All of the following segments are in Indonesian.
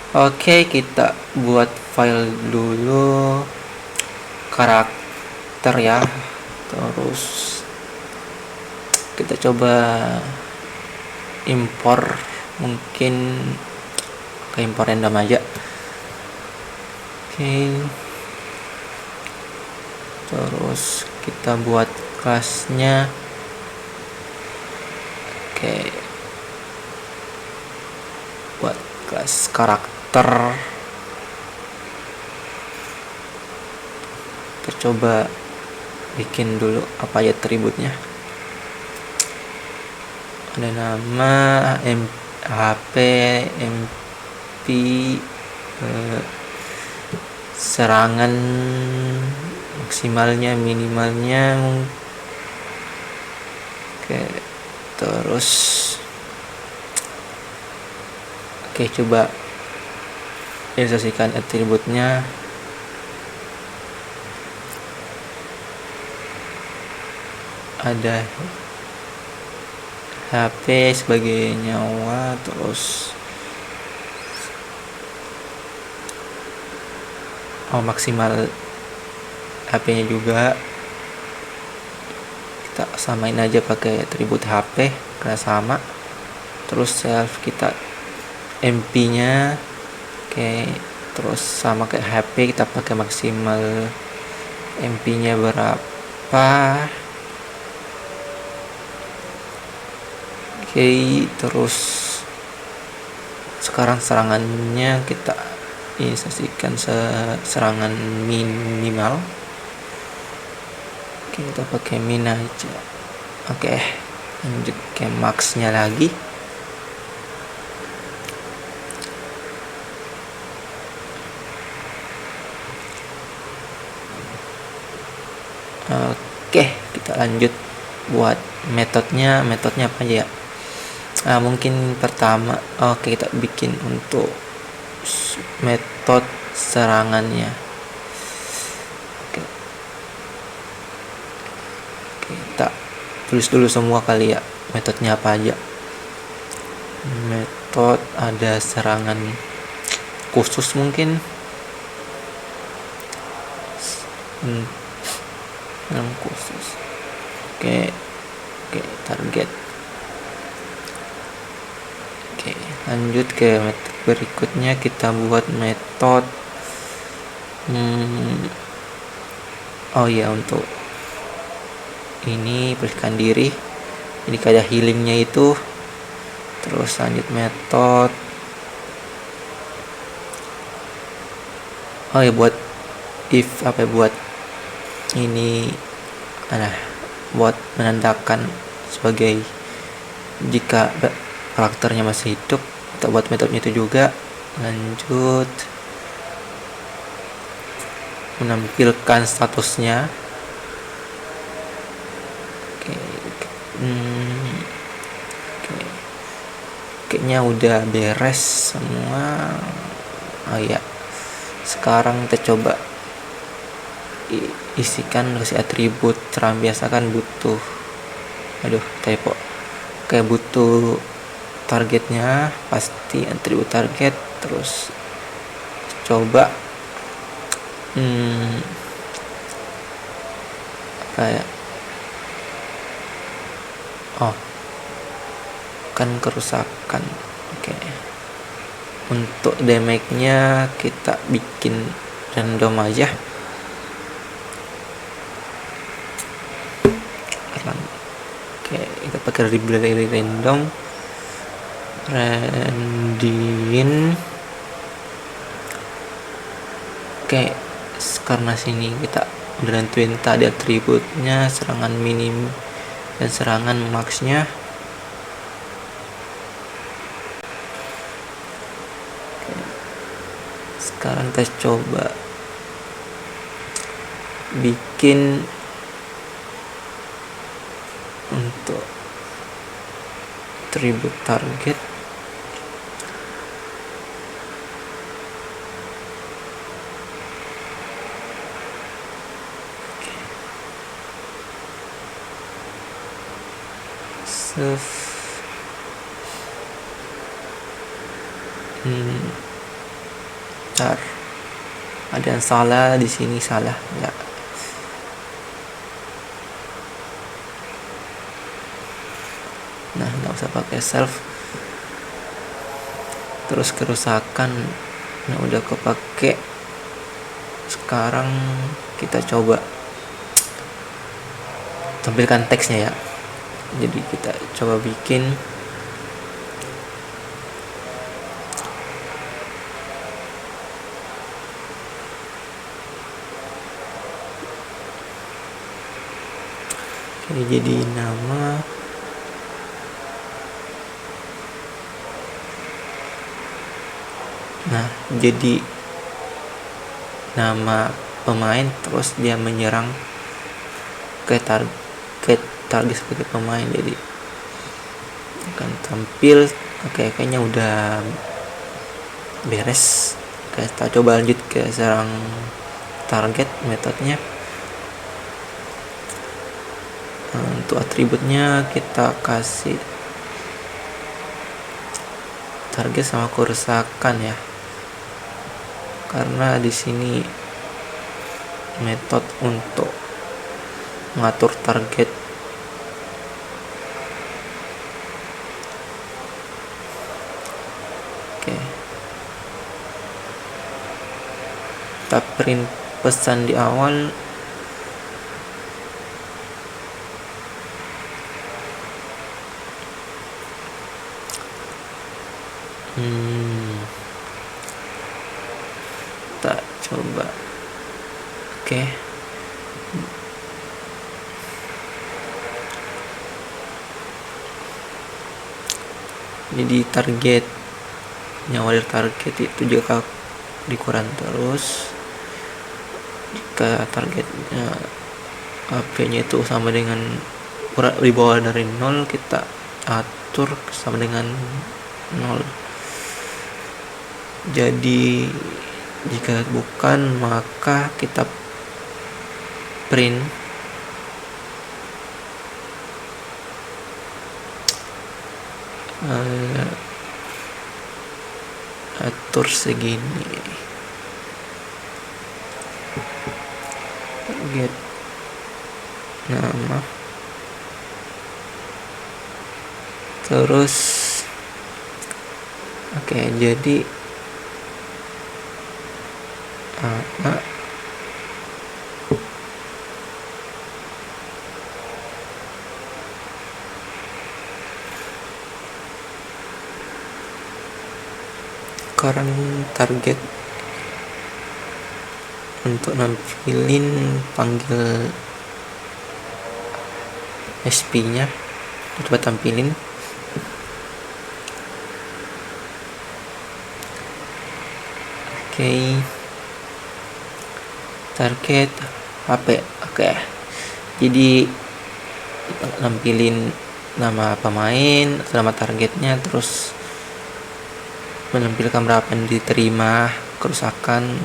Oke, kita buat file dulu karakter ya. Terus kita coba impor, mungkin ke impor random aja. Oke. Terus kita buat kelasnya. Oke. Buat kelas karakter. Kita coba bikin dulu apa aja atributnya. Ada nama, HP, MP, serangan maksimalnya, minimalnya. Oke, terus coba realisasikan atributnya. Ada HP sebagai nyawa, terus maksimal HP-nya juga kita samain aja pakai atribut HP karena sama. Terus self kita MP-nya, terus sama kayak HP kita pakai maksimal MP-nya berapa. Terus sekarang serangannya kita inisiasikan serangan minimal. Kita pakai min aja. Lanjut ke max-nya lagi. Kita lanjut buat metodenya apa aja ya. Mungkin pertama kita bikin untuk metode serangannya. Kita tulis dulu semua kali ya, metodenya apa aja. Metode ada serangan khusus mungkin, yang khusus. Target. Lanjut ke metode berikutnya, kita buat metode untuk ini bersihkan diri. Ini kayak healingnya itu. Terus lanjut metode buat buat ini buat menandakan sebagai jika karakternya masih hidup. Kita buat metodenya itu juga. Lanjut menampilkan statusnya. Kayaknya udah beres semua. Sekarang kita coba isikan kasih atribut. Seram biasa kan butuh typo. Butuh targetnya, pasti atribut target. Terus coba kan kerusakan. Untuk damage-nya kita bikin random aja. Kita pakai library random. Karena sini kita udah nentuin tadi atributnya, serangan minim dan serangan max-nya. Sekarang kita coba bikin untuk atribut target. Bentar, ada yang salah di sini, salah ya. Nah, nggak usah pakai self. Terus kerusakan, nah udah kepake. Sekarang kita coba tampilkan teksnya ya. Jadi kita coba bikin jadi nama jadi nama pemain, terus dia menyerang ke target sebagai pemain. Jadi akan tampil. Oke, kayaknya udah beres. Oke, kita coba lanjut ke serang target metodenya. Untuk atributnya kita kasih target sama kerusakan ya, karena di sini metode untuk mengatur target. Oke, kita print pesan di awal. Kita coba. Oke. Jadi targetnya, wadir target itu jika dikurang terus, jika targetnya HP-nya itu sama dengan di bawah dari 0, kita atur sama dengan 0. Jadi jika bukan, maka kita print atur segini target nama, terus oke, jadi sekarang target untuk nampilin panggil SP nya, coba tampilin. Oke, target HP. Oke, jadi nampilin nama pemain, nama targetnya, terus menampilkan berapa yang diterima, kerusakan.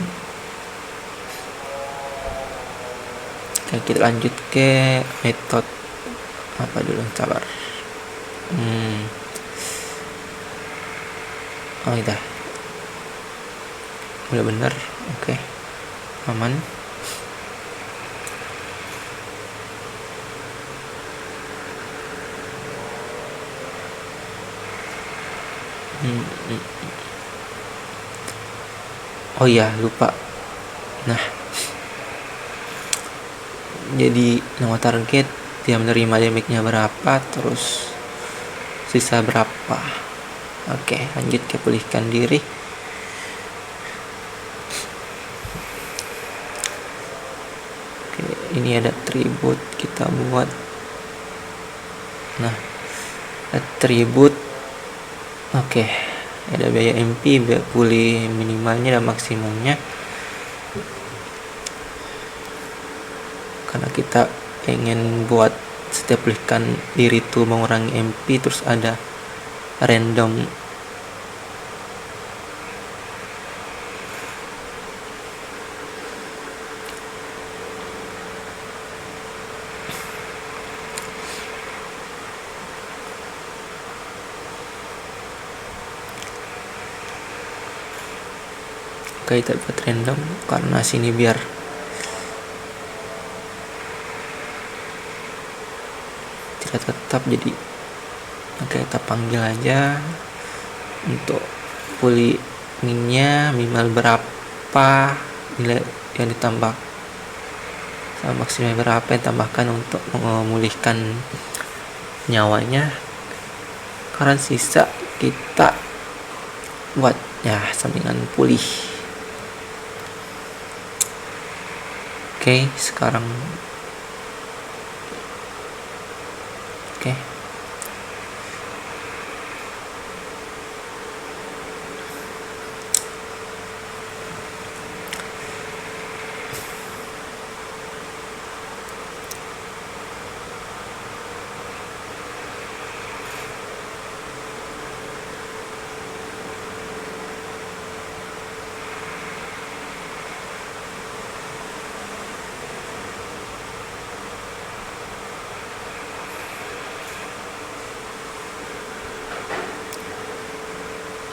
Oke, kita lanjut ke metode apa dulu, sabar. Oh, udah bener. Oke, aman. Oh iya, lupa. Nah, jadi nama target dia menerima damage-nya berapa, terus sisa berapa. Oke, lanjut ke pulihkan diri. Oke, ini ada atribut kita buat. Nah, atribut oke, ada biaya MP, biaya pulih minimalnya dan maksimumnya. Karena kita pengen buat setiap pulihkan diri itu mengurangi MP, terus ada random kita buat random karena sini biar tidak tetap, jadi kita panggil aja untuk pulinginnya minimal berapa nilai yang ditambah sama maksimal berapa yang tambahkan untuk memulihkan nyawanya, karena sisa kita buat ya sampingan pulih. Oke, sekarang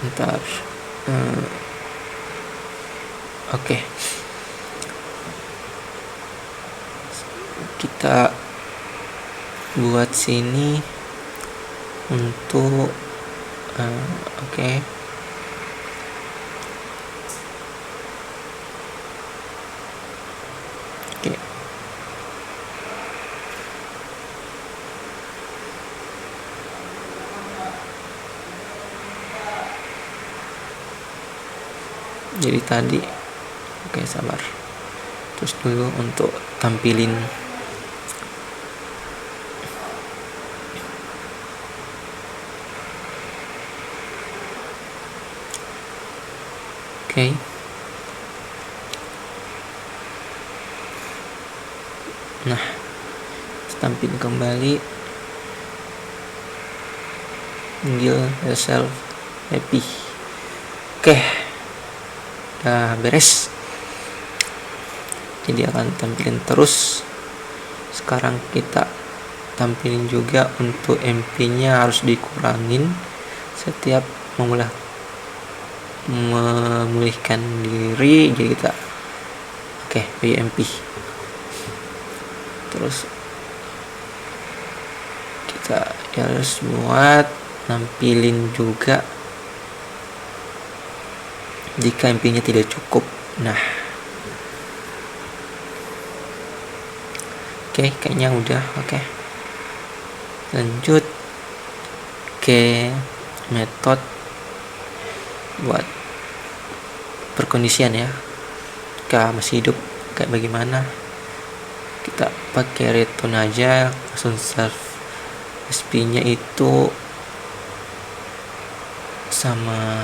ntar oke, kita buat sini untuk oke. Jadi tadi sabar, terus dulu untuk tampilin nah tampil kembali, panggil yourself happy. Udah beres, jadi akan tampilin terus. Sekarang kita tampilin juga untuk MP nya harus dikurangin setiap memulihkan diri, jadi kita MP. Terus kita harus buat nampilin juga jika MP nya tidak cukup. Nah kayaknya udah. Lanjut ke metode buat perkondisian ya, jika masih hidup kayak bagaimana. Kita pakai return aja, langsung self SP nya itu sama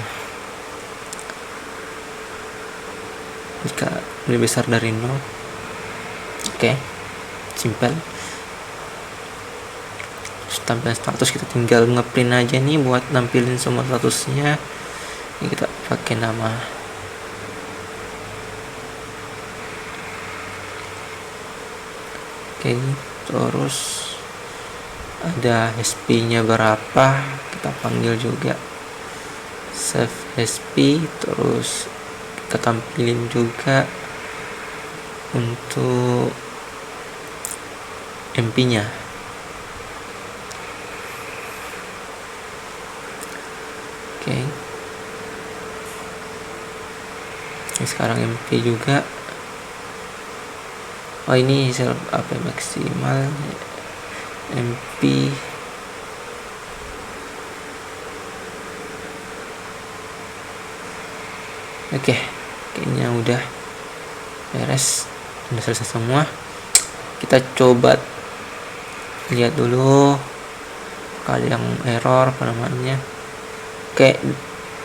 jika lebih besar dari 0. Simple. Terus tampilan status kita tinggal ngeprint aja nih buat nampilin semua statusnya. Ini kita pakai nama terus ada SP nya berapa, kita panggil juga save SP, terus kita tampilin juga untuk MP nya. Sekarang MP juga. Ini self apa maksimal MP. Kayaknya udah beres, udah selesai semua. Kita coba lihat dulu kalau yang error apa namanya.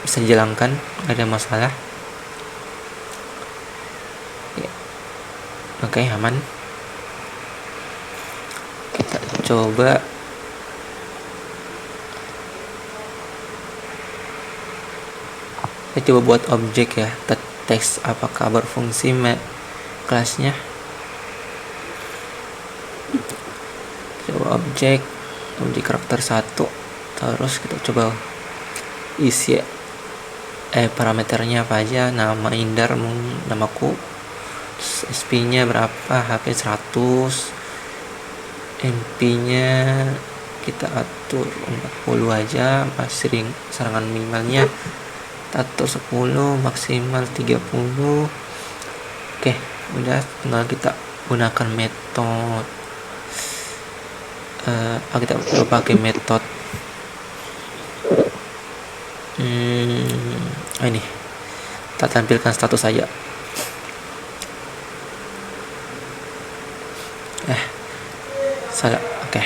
Bisa dijalankan, gak ada masalah. Aman. Kita coba buat objek ya, teks apakah berfungsi kelasnya. Coba objek karakter 1, terus kita coba isi parameternya apa aja, nama Indar, namaku, SP nya berapa, HP 100, MP nya kita atur 40 aja, masih serangan minimalnya kita atur 10, maksimal 30. Oke, udah, tinggal kita gunakan metode kita pakai metode ini kita tampilkan status saja. Salah. Oke.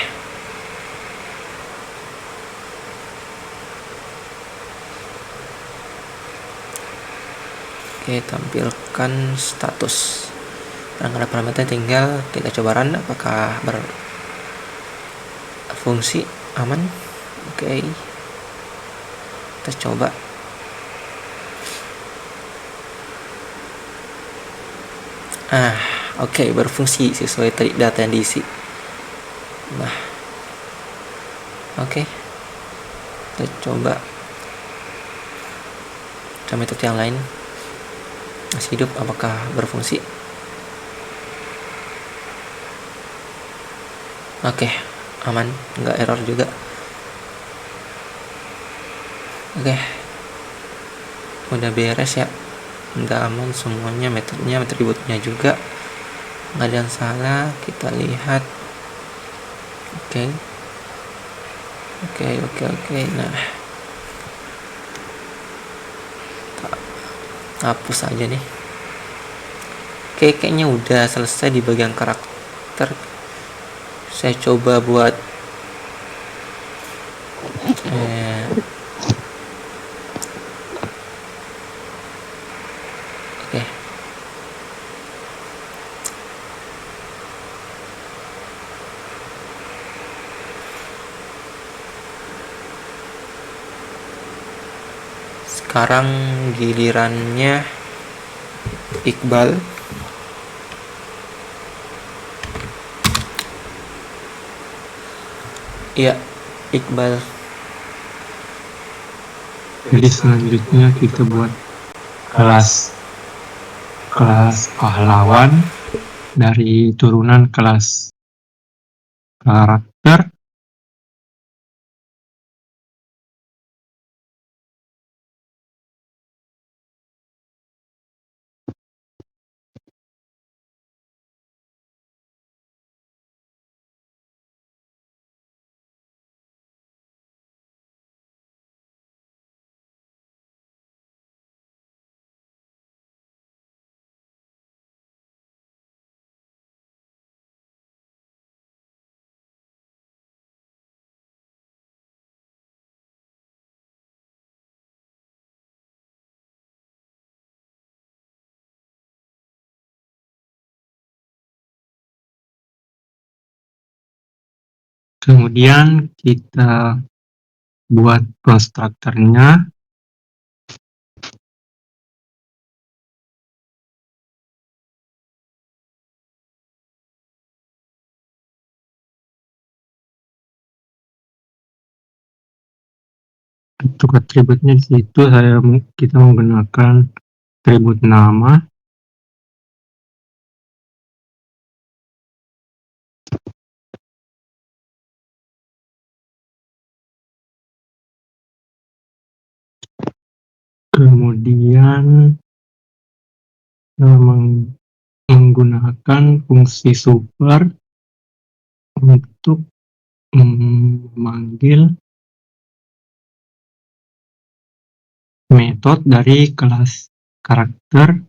Oke, tampilkan status. Nah, ada parameter, tinggal kita coba run apakah berfungsi aman. Oke, kita coba. Oke, berfungsi sesuai tadi data yang diisi. Nah, oke, kita coba metode yang lain. Masih hidup, apakah berfungsi? Oke, aman, nggak error juga. Oke, udah beres ya, udah aman semuanya, metodenya, atributnya juga nggak ada yang salah. Kita lihat. Oke. Nah, hapus aja nih. Oke, kayaknya udah selesai di bagian karakter. Saya coba buat oke. Sekarang gilirannya Iqbal. Iya, Iqbal. Jadi selanjutnya kita buat kelas pahlawan dari turunan kelas karakter. Kemudian kita buat konstruktornya. Untuk atributnya di situ kita menggunakan atribut nama. Kemudian menggunakan fungsi super untuk memanggil metode dari kelas karakter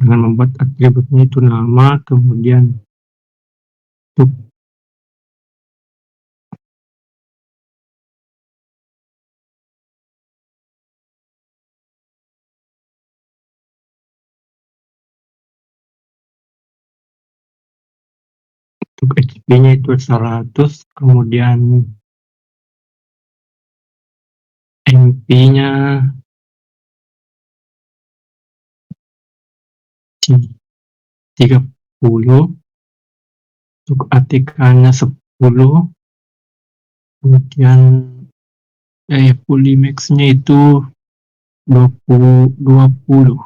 dengan membuat atributnya itu nama, kemudian untuk HP-nya itu 100, kemudian MP-nya 30, untuk ATK-nya 10, kemudian daya pulih max-nya itu 20.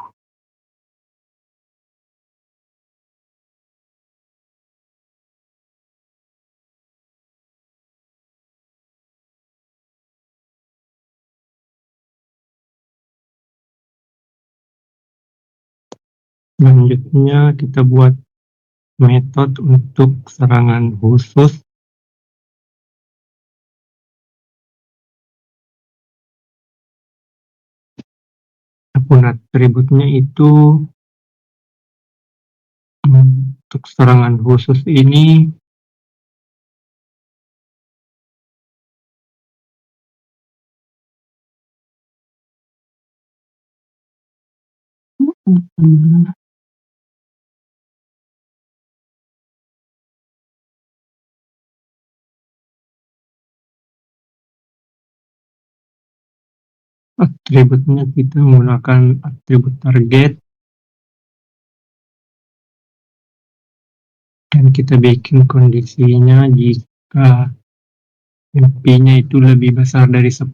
Selanjutnya kita buat metode untuk serangan khusus. Akun atributnya itu untuk serangan khusus ini atributnya kita menggunakan atribut target, dan kita bikin kondisinya jika MP-nya itu lebih besar dari 10,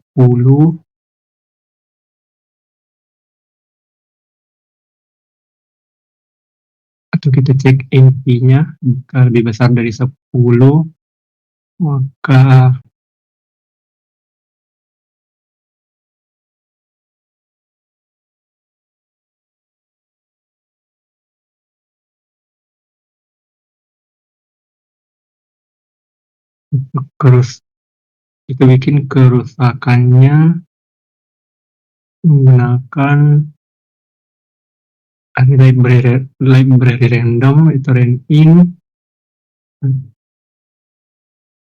atau kita cek MP-nya jika lebih besar dari 10, maka kita bikin kerusakannya menggunakan library random itu in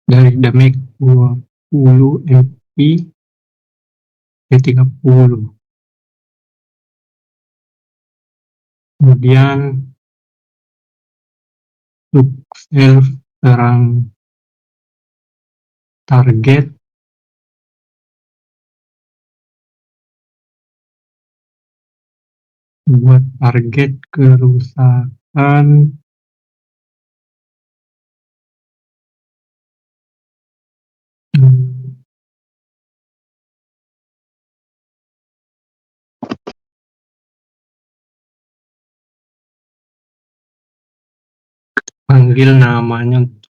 dari damage 20 MP ke 30. Kemudian untuk self serang target, buat target kerusakan panggil namanya untuk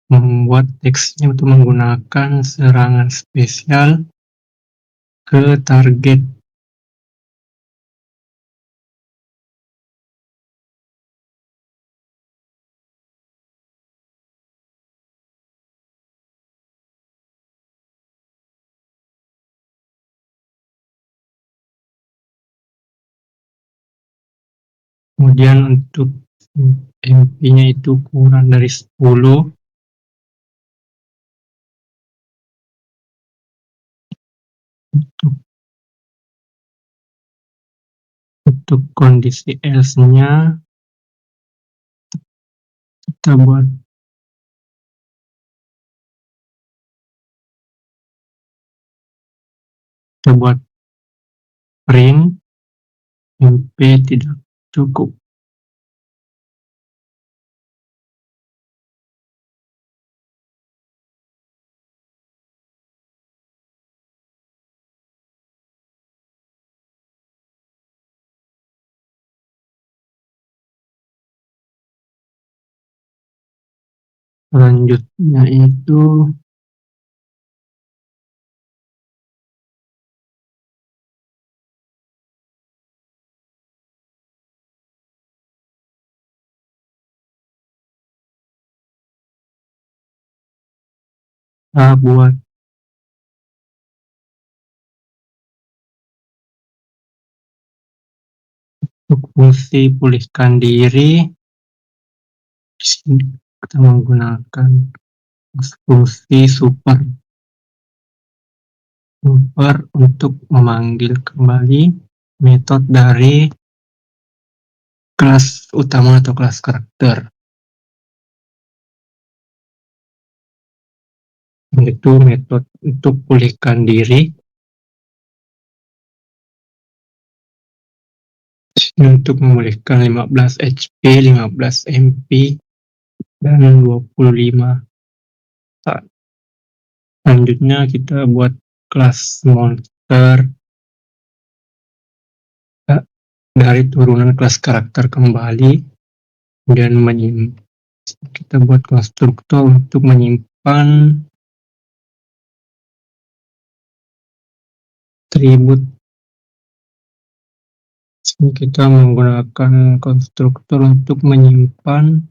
membuat teksnya untuk menggunakan serangan spesial ke target. Kemudian untuk MP-nya itu kurang dari 10, untuk kondisi else-nya kita buat print MP tidak cukup. Selanjutnya itu kita buat untuk fungsi pulihkan diri. Di sini kita menggunakan fungsi super untuk memanggil kembali metode dari kelas utama atau kelas karakter, yaitu metode untuk pulihkan diri. Untuk memulihkan 15 HP, 15 MP, dan 25 saat. Selanjutnya kita buat kelas monster dari turunan kelas karakter kembali dan kita buat konstruktor untuk menyimpan atribut. Sini kita menggunakan konstruktor untuk menyimpan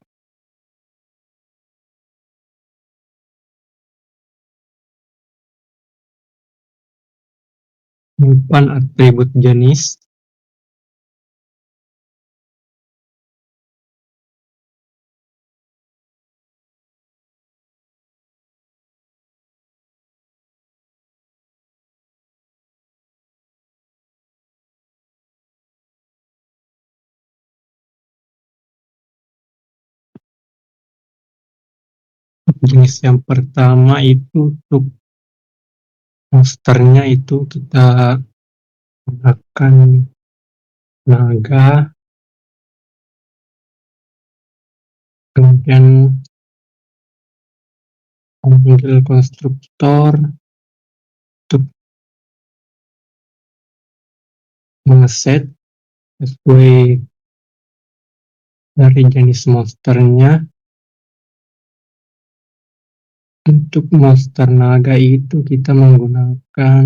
atribut jenis. Jenis yang pertama itu untuk monsternya itu kita gunakan naga, kemudian panggil konstruktor untuk mengeset sesuai dari jenis monsternya. Untuk monster naga itu kita menggunakan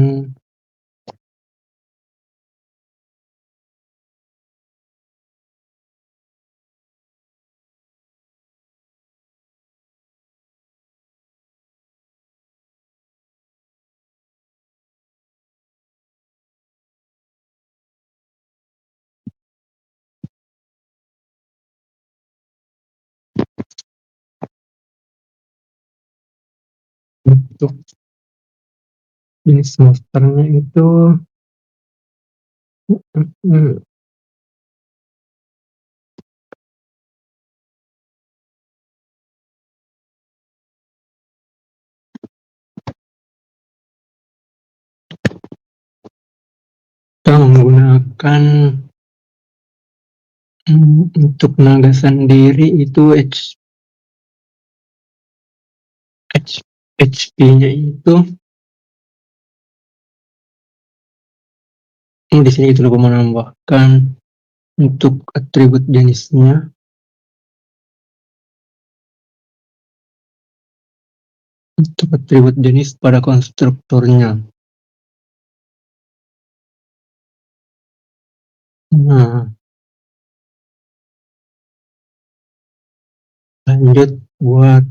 untuk jenis monsternya itu kita menggunakan untuk naga sendiri itu HP-nya itu di sini kita lupa menambahkan untuk atribut jenisnya. Untuk atribut jenis pada konstruktornya. Nah, lanjut buat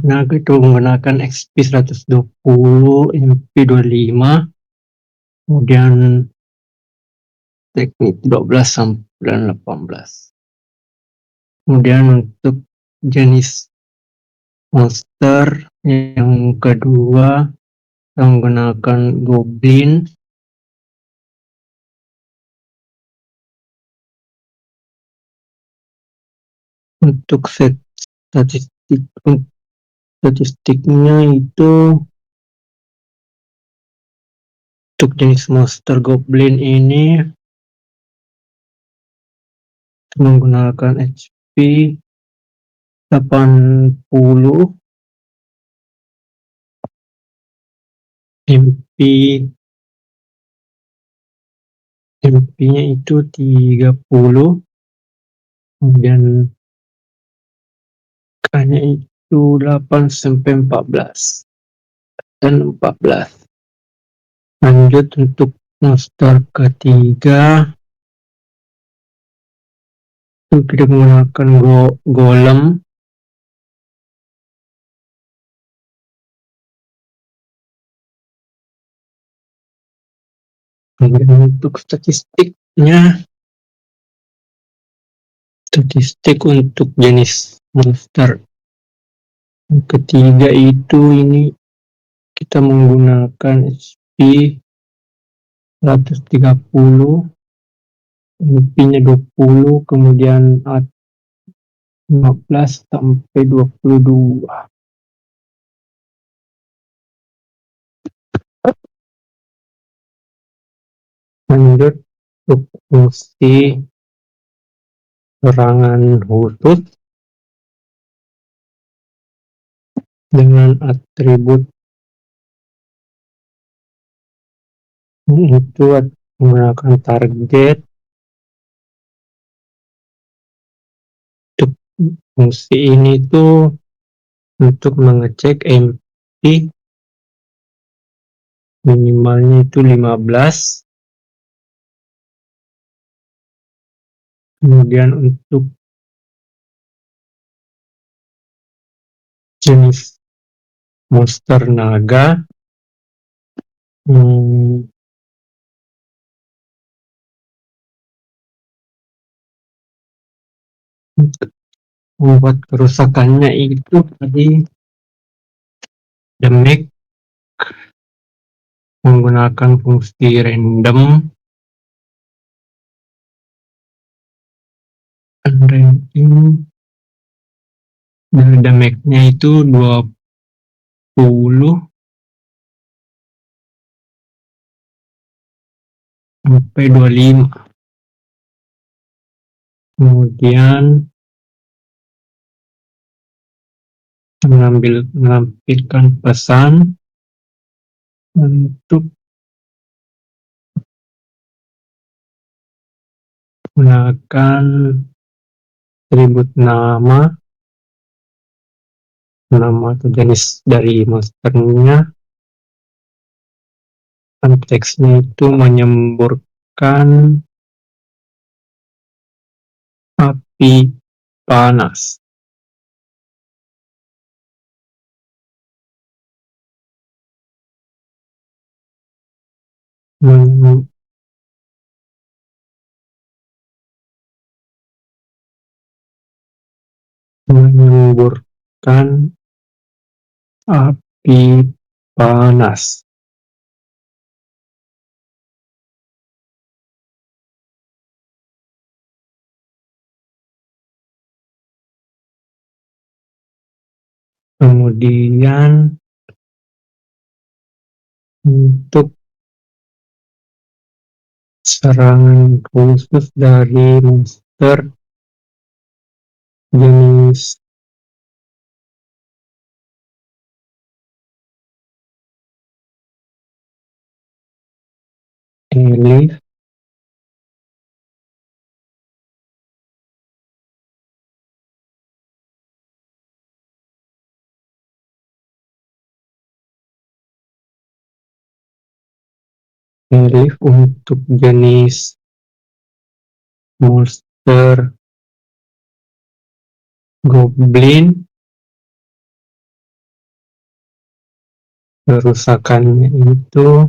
naga itu menggunakan XP 120, MP 25, kemudian teknik 12 sampai 18. Kemudian untuk jenis monster yang kedua kita menggunakan goblin. Untuk set statistiknya itu untuk jenis monster goblin ini menggunakan HP 80, MP-nya itu 30, kemudian K-nya itu 8 sampai 14 dan 14. Lanjut untuk monster ketiga itu kita menggunakan golem. Kemudian untuk statistik untuk jenis monster yang ketiga itu ini kita menggunakan HP 130, MP-nya 20, kemudian 15 sampai 22. Lanjut untuk fungsi serangan khusus dengan atribut itu menggunakan target. Untuk fungsi ini tuh untuk mengecek MP minimalnya itu 15. Kemudian untuk jenis monster naga, untuk membuat kerusakannya itu tadi damage menggunakan fungsi random dan ranking. Dari damage-nya itu 20 sampai 25. Kemudian menampilkan pesan untuk menggunakan atribut nama atau jenis dari monsternya. Konteksnya itu menyemburkan api panas. Menyemburkan api panas. Kemudian untuk serangan khusus dari monster jenis Elif untuk jenis monster goblin, kerusakannya itu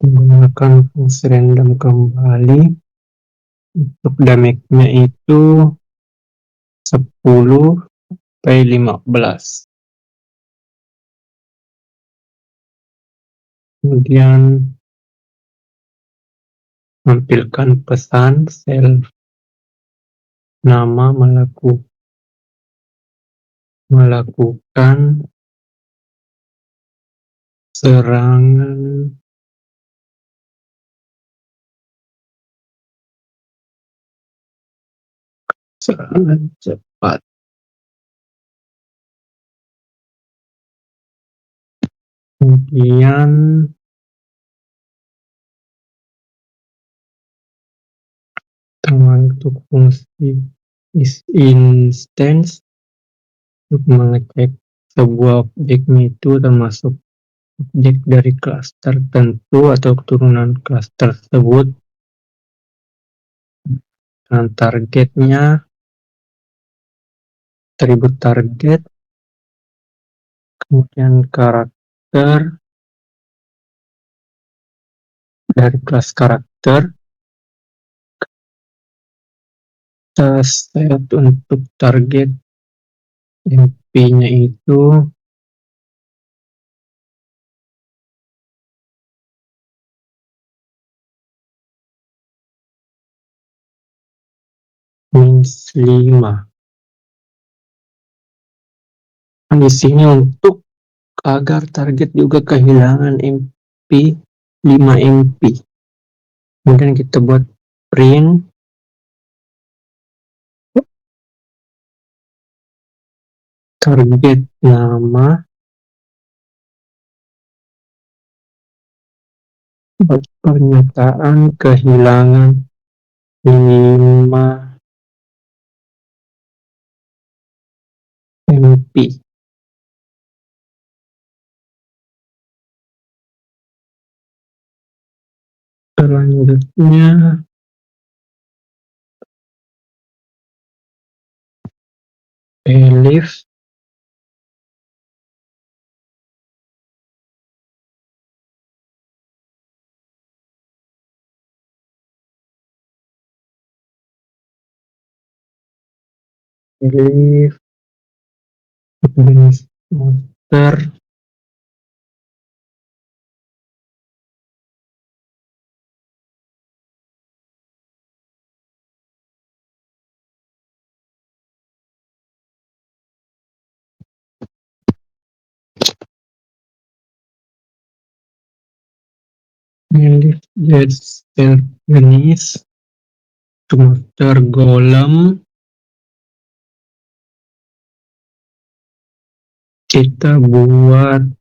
menggunakan fungsi random kembali. Untuk damage-nya itu 10 sampai 15. Kemudian menampilkan pesan self nama melakukan serangan cepat. Kemudian untuk fungsi is instance untuk mengecek sebuah objek itu termasuk objek dari kelas tertentu atau keturunan kelas tersebut dengan targetnya, atribut target, kemudian karakter dari kelas karakter, set untuk target MP-nya itu -5. Di sini untuk agar target juga kehilangan MP 5 MP. Kemudian kita buat print target nama, buat pernyataan kehilangan 5 MP. Selanjutnya elif jenis monster elif jenis monster golem. Kita buat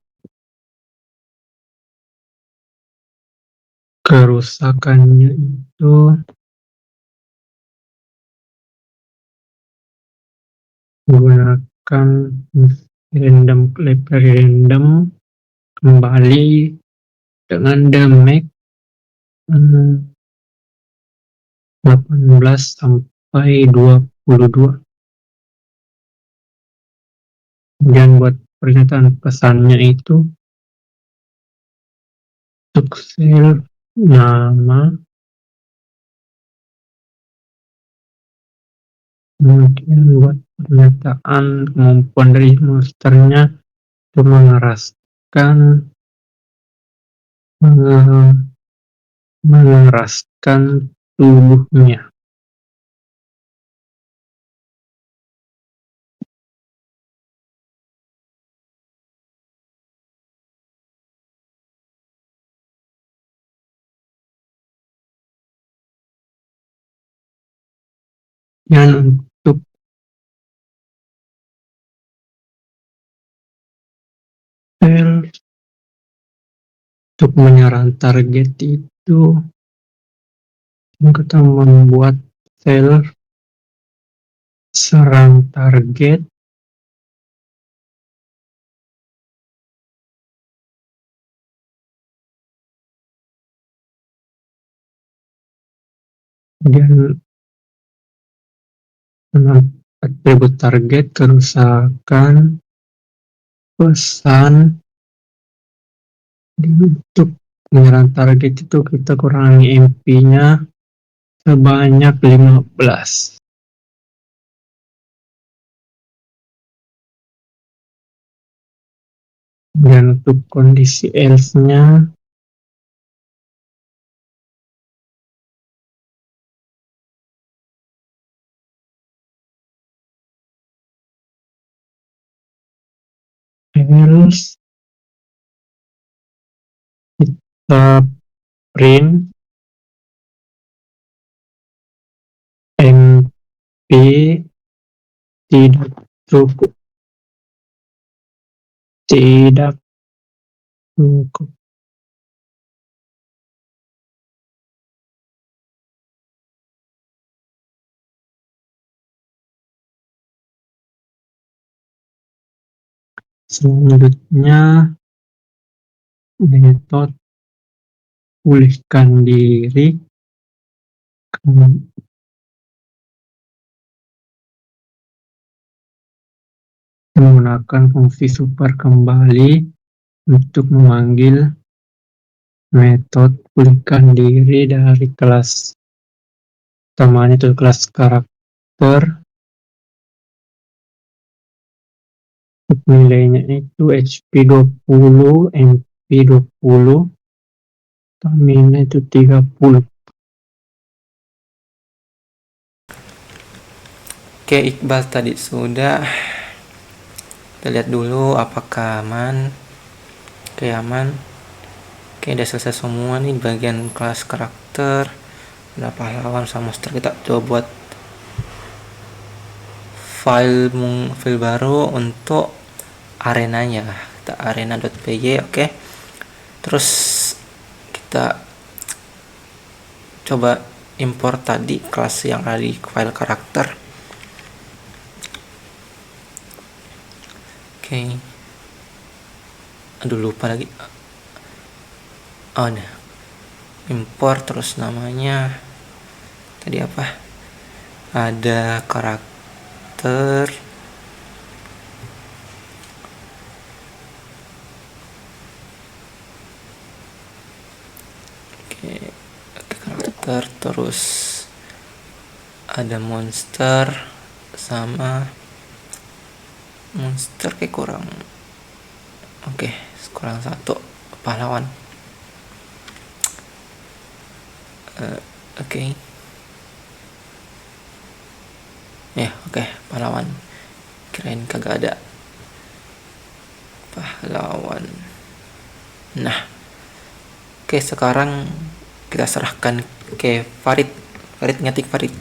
kerusakannya itu menggunakan random kembali dengan damage 18 sampai 22. Kemudian buat pernyataan pesannya itu untuk self nama, kemudian buat pernyataan kemampuan dari monsternya itu mengeraskan tubuhnya. Dan untuk self, untuk menyerang target itu kita membuat self serang target dan atribut target kerusakan pesan. Untuk menyerang target itu kita kurangi MP-nya sebanyak 15. Dan untuk kondisi else-nya else kita print MP tidak cukup. Selanjutnya metode pulihkan diri menggunakan fungsi super kembali untuk memanggil metode pulihkan diri dari kelas utamanya itu kelas karakter. Nilainya itu HP 20, MP 20, stamina itu 30. Oke, Iqbal tadi sudah. Kita lihat dulu apakah aman. Oke, aman. Oke, udah selesai semua nih bagian kelas karakter. Nah, pahlawan sama monster. Kita coba buat file baru untuk arenanya. Kita arena.py. Oke, terus kita coba import tadi kelas yang ada di file karakter. Oke, aduh lupa lagi. Oh, nah, import terus namanya tadi apa, ada karakter, oke, karakter, terus ada monster sama monster kayak kurang, oke, kurang satu, pahlawan. Oke. Ya, oke, pahlawan. Kirain kagak ada pahlawan. Nah, oke, sekarang kita serahkan ke Farid. Farid ngetik Farid.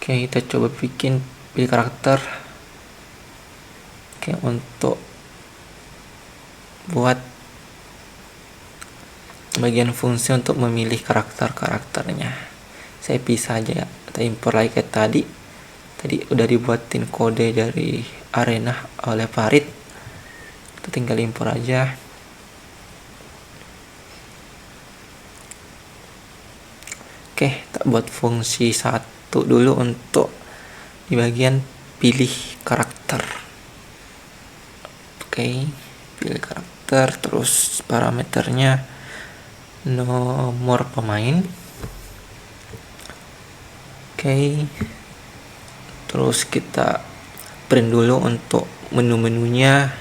Oke, kita coba pilih karakter. Oke, untuk buat bagian fungsi untuk memilih karakternya, saya pisah aja ya, kita impor lagi kayak tadi udah dibuatin kode dari arena oleh Farid, kita tinggal impor aja. Oke, kita buat fungsi 1 dulu untuk di bagian pilih karakter. Oke, pilih karakter, terus parameternya nomor pemain. Oke, terus kita print dulu untuk menu-menunya,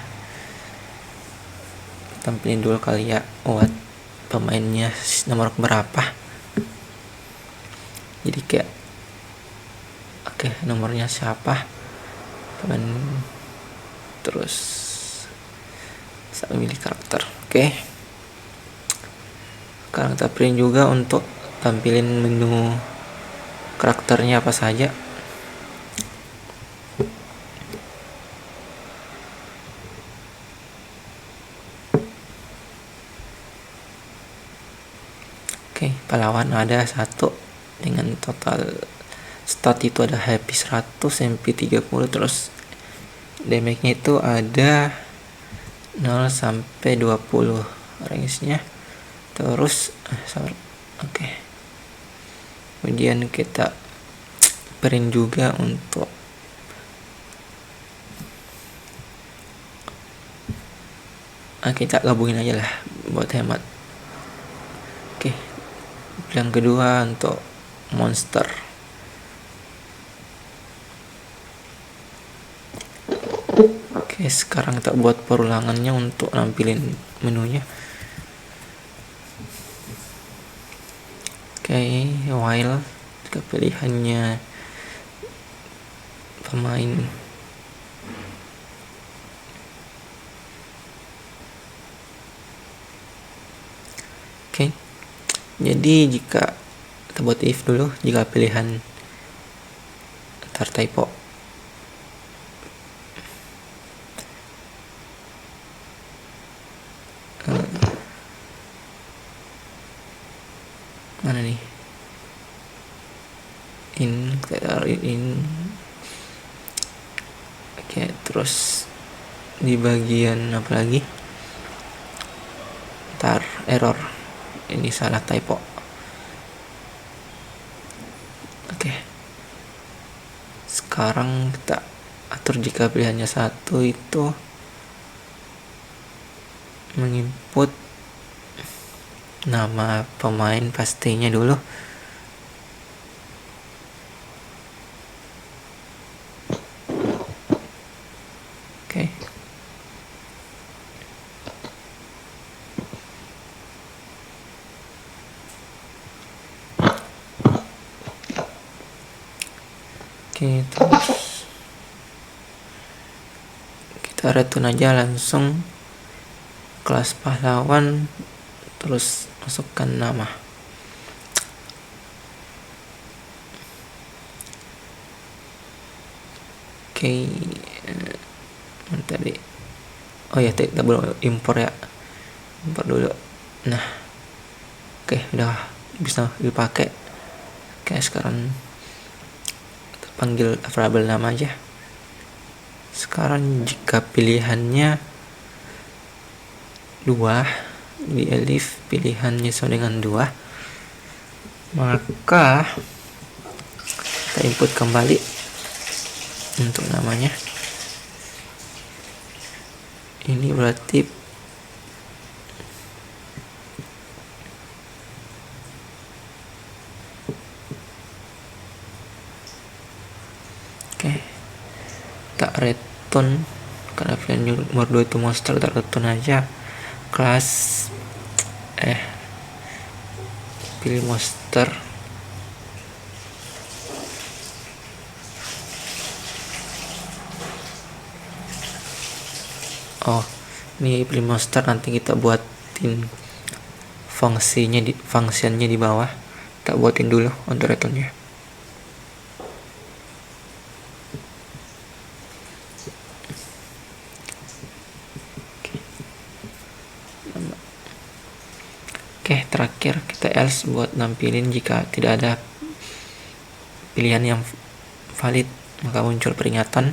tampilin dulu kali ya buat pemainnya nomor berapa, jadi kayak oke, nomornya siapa pemain, terus saya memilih karakter. Oke, sekarang kita print juga untuk tampilin menu karakternya apa saja. Oke, pahlawan ada 1 dengan total stat itu ada happy 100, MP 30, terus damage nya itu ada 0 sampai 20 range-nya. Terus oke. Kemudian kita print juga untuk kita gabungin aja lah buat hemat. Oke, yang kedua untuk monster. Oke, sekarang kita buat perulangannya untuk nampilin menunya. Oke, while jika pilihannya pemain. Oke, jadi jika kita buat if dulu, jika pilihan ntar typo mana nih, in oke, terus di bagian apa lagi, ntar error, ini salah typo. Oke, sekarang kita atur jika pilihannya 1 itu menginput nama pemain pastinya dulu. Oke. Oke, terus kita return aja langsung kelas pahlawan, terus masukkan nama. Oke, tadi oh ya, kita belum impor ya, impor dulu. Nah, oke, udah bisa dipakai. Oke, sekarang kita panggil variabel nama aja. Sekarang jika pilihannya 2 di elif, pilihannya sama dengan 2, maka kita input kembali untuk namanya. Ini berarti oke, tak return karena pilihan nomor 2 itu monster, tak return aja kelas pilih monster. Oh, ini pilih monster, nanti kita buatin fungsinya di bawah. Kita buatin dulu untuk returnnya. terakhir kita else buat nampilin jika tidak ada pilihan yang valid, maka muncul peringatan.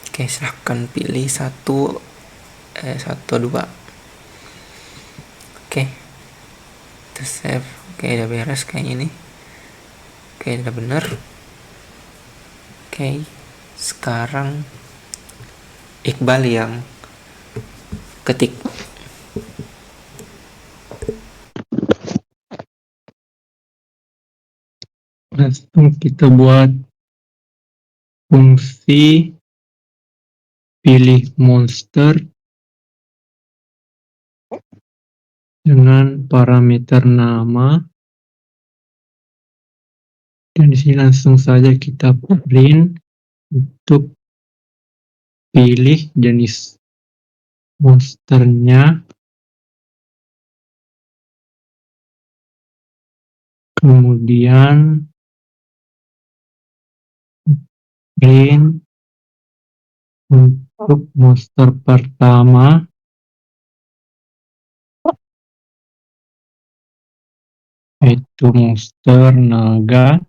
Oke, silahkan pilih satu atau dua. Oke, terus save. Oke, udah beres kayak ini. Oke, udah bener. Oke, sekarang Iqbal yang ketik. Langsung kita buat fungsi pilih monster dengan parameter nama, dan di sini langsung saja kita print untuk pilih jenis monsternya, kemudian print untuk monster pertama, yaitu monster naga.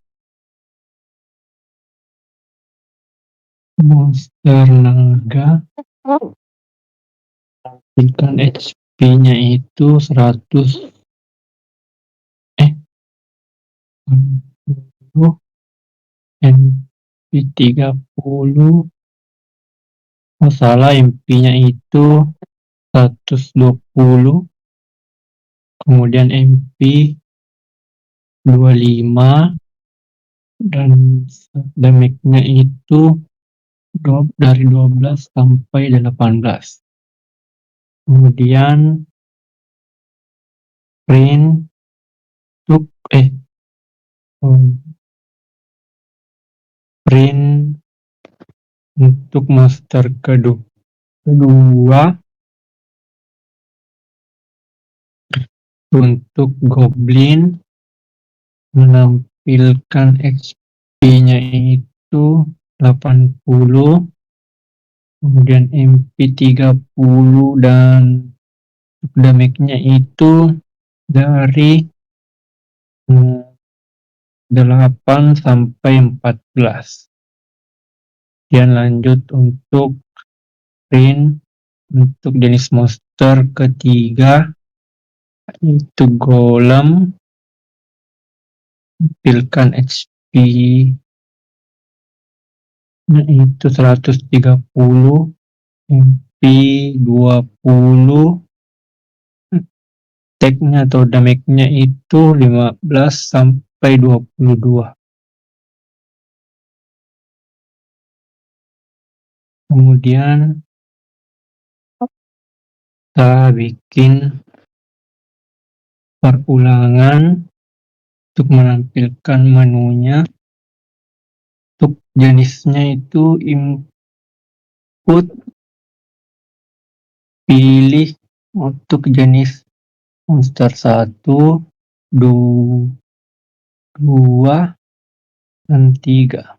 Tampilkan HP-nya itu 100 MP 30. Oh salah, MP-nya itu 120, kemudian MP 25, dan damage-nya itu dari 12 sampai 18. Kemudian print untuk monster kedua, untuk goblin menampilkan HP-nya itu 80, kemudian MP 30, dan damage-nya itu dari 8 sampai 14. Kemudian lanjut untuk print untuk jenis monster ketiga, yaitu golem. Tampilkan HP-nya itu 130, MP 20, attack-nya atau damage-nya itu 15 sampai 22. Kemudian kita bikin perulangan untuk menampilkan menunya. Untuk jenisnya itu input pilih untuk jenis monster 1, 2, dan 3.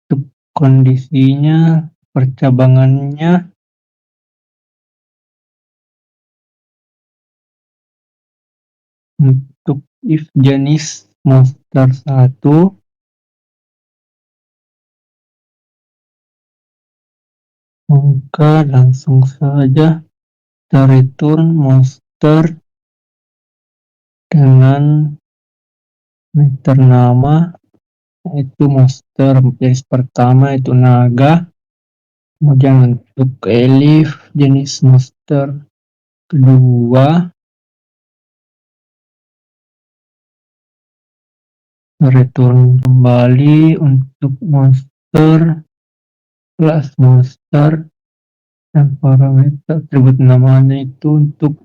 Untuk kondisinya, percabangannya untuk if jenis monster 1, maka langsung saja kita return monster dengan meter nama, yaitu monster jenis pertama itu naga. Kemudian untuk elif jenis monster kedua, return kembali untuk monster kelas monster, dan parameter atribut namanya itu untuk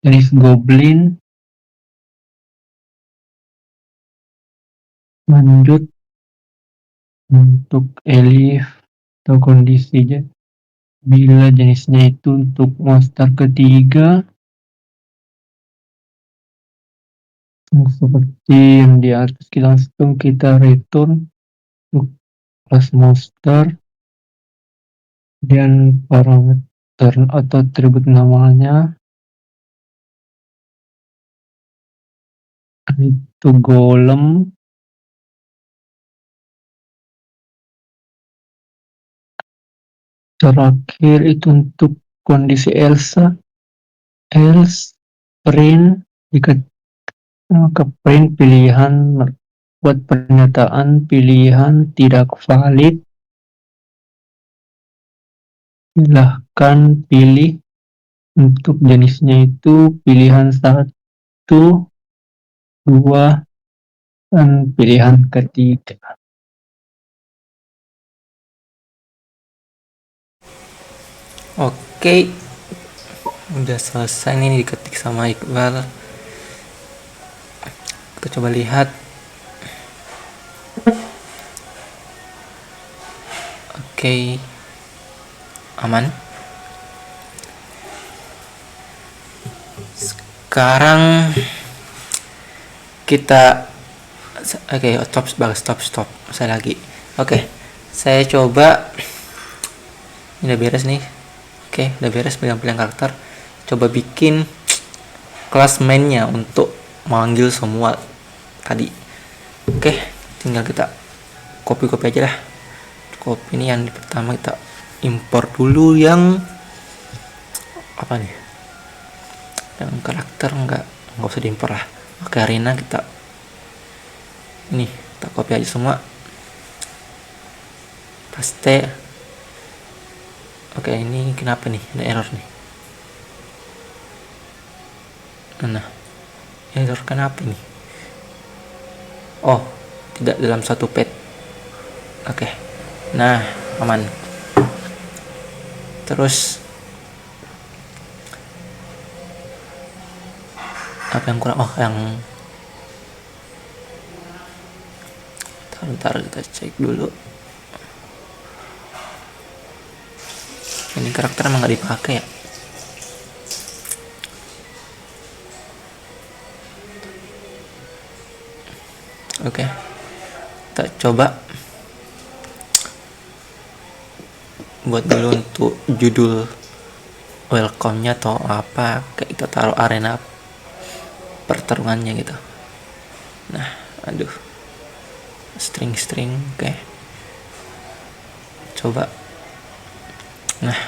jenis goblin. Lanjut untuk elif atau kondisi bila jenisnya itu untuk monster ketiga, seperti yang di atas, langsung kita return untuk kelas monster dan parameter atau atribut namanya itu golem. Terakhir itu untuk kondisi else print, jika ke print pilihan buat pernyataan pilihan tidak valid, silahkan pilih untuk jenisnya itu pilihan 1, 2, dan pilihan ketiga. Oke, udah selesai nih diketik sama Iqbal. Kita coba lihat. Oke, aman. Sekarang kita stop saya lagi. Saya coba. Ini udah beres nih. Udah beres pilihan karakter. Coba bikin kelas mainnya untuk manggil semua tadi. Tinggal kita copy aja lah. Copy ini yang pertama, kita import dulu yang apa nih? Yang karakter nggak usah diimpor lah. Arena kita copy aja semua, paste. Ini kenapa nih ada error nih? Nah, error kenapa nih? Oh, tidak dalam satu pet. Nah, aman. Terus apa yang kurang? Yang ntar kita cek dulu. Ini karakter emang nggak dipakai ya? Kita coba buat dulu untuk judul welcome-nya atau apa, kayak kita taruh arena pertarungannya gitu. Nah, string. Coba. Nah,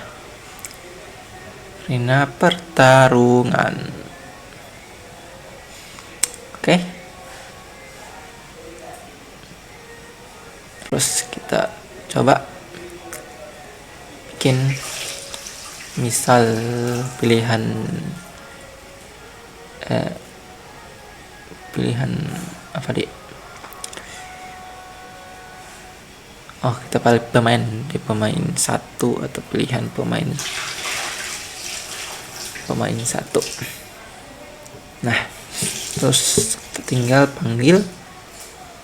arena pertarungan. Terus kita coba bikin misal pilihan apa deh? Kita pilih pemain 1 atau pilihan pemain 1. Nah, terus tinggal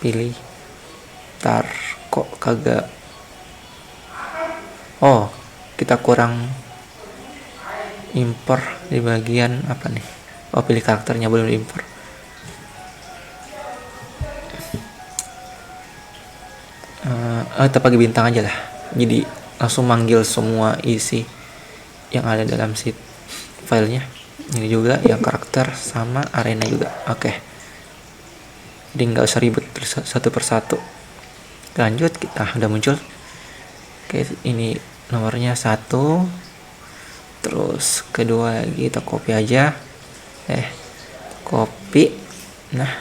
pilih. Kok kagak. Kita kurang impor di bagian apa nih? Pilih karakternya belum diimpor. Kita pakai bintang aja lah, jadi langsung manggil semua isi yang ada dalam filenya. Ini juga yang karakter sama arena juga. Jadi nggak usah ribet satu persatu. Lanjut, kita udah muncul. Ini nomornya 1, terus kedua lagi kita copy aja. Copy. Nah,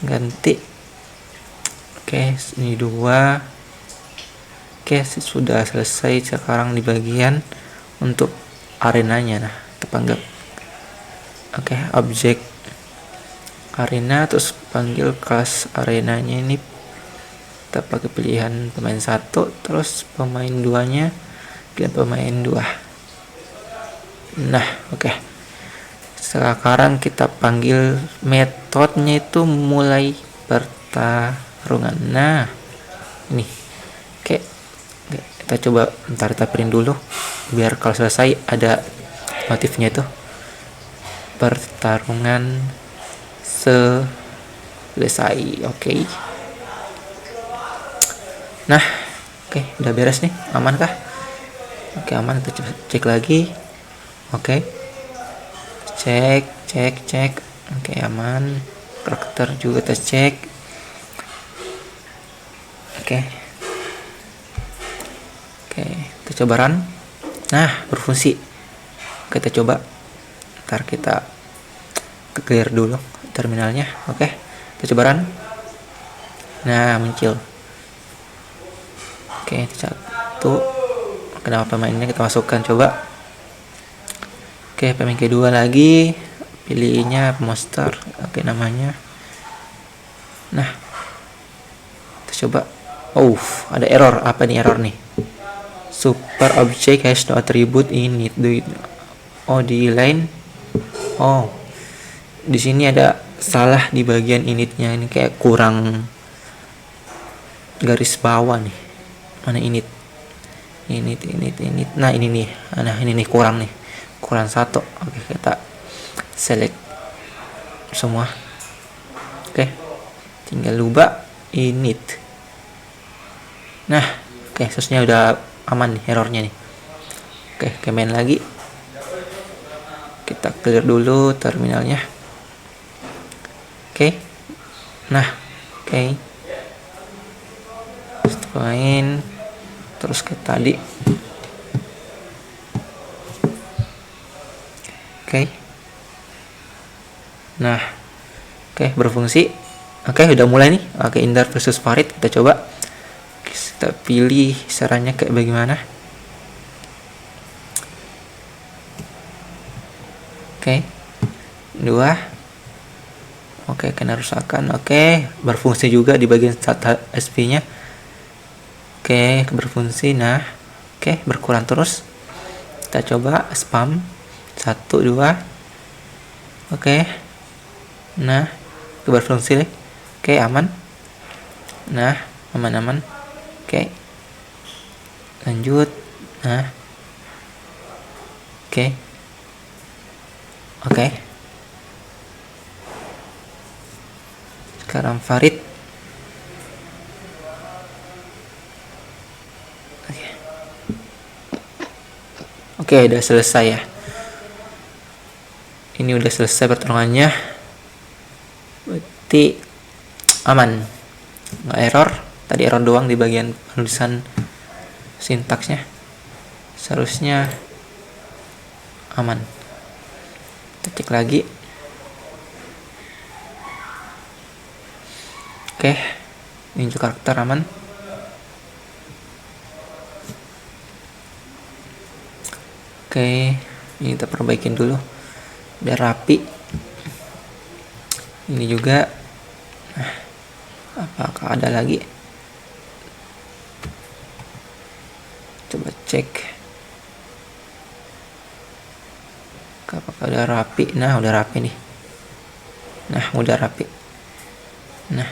ganti. Ini 2. Sudah selesai. Sekarang di bagian untuk arenanya. Nah, kita panggil objek arena, terus panggil kelas arenanya. Ini kita pakai pilihan pemain 1, terus pemain 2-nya pilihan pemain 2. Nah, sekarang kita panggil metodenya itu mulai pertarungan. Nah, ini kita coba kita print dulu biar kalau selesai ada notifnya itu pertarungan selesai. Oke. Nah, oke, udah beres nih. Aman kah? Oke, aman. Kita cek lagi. Oke. Cek. Oke, aman. Karakter juga kita cek. Oke, kita coba run. Nah, berfungsi. Kita coba. Ntar kita clear dulu terminalnya. Oke, kita coba run. Nah, muncul. Oke, satu. Kenapa pemainnya kita masukkan, coba. Oke, pemain kedua lagi. Pilihnya monster. Oke, namanya. Nah, kita coba. Oh, ada error. Apa nih error nih? Super object has no attribute in it. Oh, di line. Oh, di sini ada salah di bagian initnya. Ini kayak kurang garis bawah nih. Mana init? Init. Nah, ini nih. Nah, ini nih kurang nih. Kurang satu. Oke, kita select semua. Oke, tinggal ubah init. Nah, oke, seharusnya udah aman nih errornya nih. Oke, main lagi. Kita clear dulu terminalnya. Oke. Nah, oke. Main terus ke tadi. Oke. Nah, oke, berfungsi. Oke, udah mulai nih. Oke, Indar versus Farid. Kita coba. Kita pilih sarannya kayak bagaimana. Oke, 2. Oke, kena rusakan. Oke, berfungsi juga di bagian SP nya. Oke, berfungsi. Nah, oke, berkurang terus. Kita coba spam 1, 2. Oke, nah, berfungsi. Oke, aman. Nah, aman. Oke, lanjut. Nah, oke. Sekarang Farid. Oke, udah selesai ya. Ini udah selesai pertarungannya. Berarti aman. Nggak error. Tadi error doang di bagian penulisan sintaksnya. Seharusnya aman. Kita cek lagi. Oke, ini juga karakter aman. Oke, ini kita perbaikin dulu biar rapi. Ini juga. Nah, apakah ada lagi? Coba cek. Apakah udah rapi? Nah, udah rapi nih. Nah, udah rapi. Nah,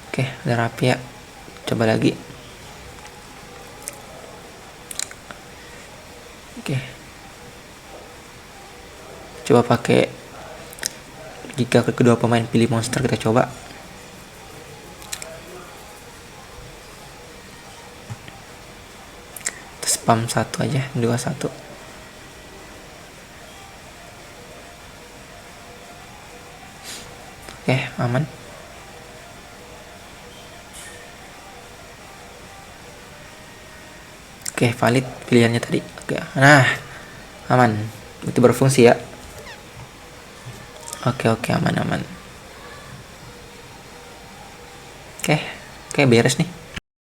oke, udah rapi ya. Coba lagi. Oke, coba pakai. Jika kedua pemain pilih monster, kita coba. Spam 1 aja, 2, 1. Oke, aman. Oke, valid pilihannya tadi. Oke, nah, aman. Itu berfungsi ya. Oke, aman. Oke, beres nih.